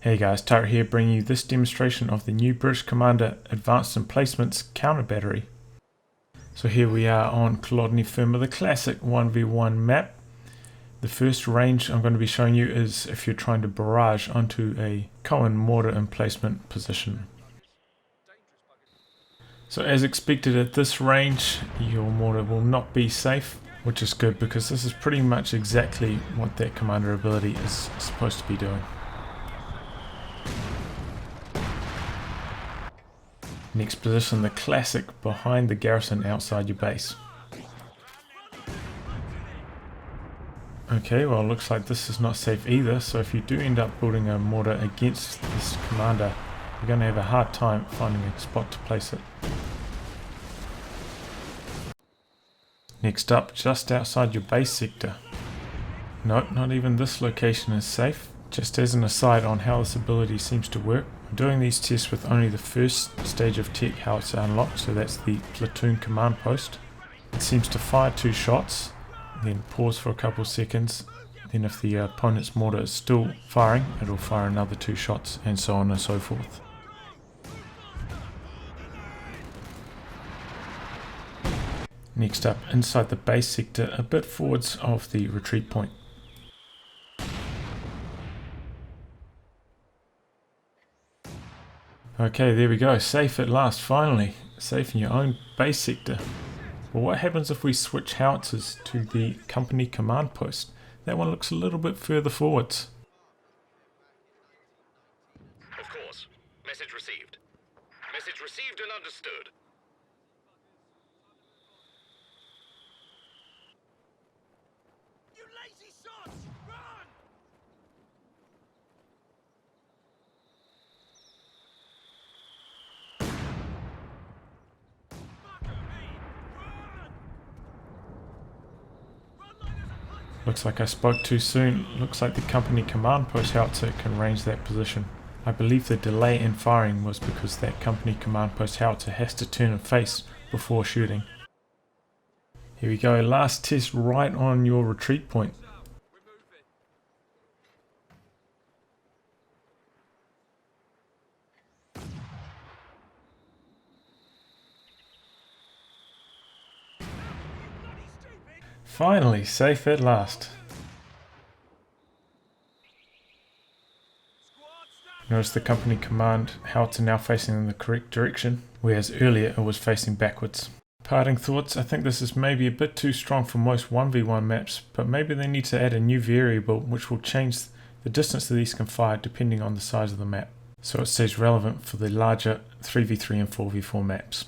Hey guys, Tara here bringing you this demonstration of the new British Commander Advanced Emplacements counter battery. So here we are on Culloden Firma, the classic 1v1 map. The first range I'm going to be showing you is if you're trying to barrage onto a Cohen mortar emplacement position. So as expected at this range, your mortar will not be safe, which is good because this is pretty much exactly what that commander ability is supposed to be doing. Next, position the classic behind the garrison outside your base. Okay, well, looks like this is not safe either, so if you do end up building a mortar against this commander, you're going to have a hard time finding a spot to place it. Next up, just outside your base sector. Nope, not even this location is safe. Just as an aside on how this ability seems to work, I'm doing these tests with only the first stage of tech, how it's unlocked, so that's the platoon command post. It seems to fire 2 shots, then pause for a couple seconds, then if the opponent's mortar is still firing, it'll fire another 2 shots, and so on and so forth. Next up, inside the base sector, a bit forwards of the retreat point. Okay, there we go, safe at last, finally. Safe in your own base sector. Well, what happens if we switch howitzers to the company command post? That one looks a little bit further forwards. Of course. Message received. Message received and understood. You lazy sots! Run! Looks like I spoke too soon. Looks like the company command post howitzer can range that position. I believe the delay in firing was because that company command post howitzer has to turn and face before shooting. Here we go, last test right on your retreat point. Finally, safe at last. Notice the company command howitzer now facing in the correct direction, whereas earlier it was facing backwards. Parting thoughts, I think this is maybe a bit too strong for most 1v1 maps, but maybe they need to add a new variable which will change the distance that these can fire depending on the size of the map, so it stays relevant for the larger 3v3 and 4v4 maps.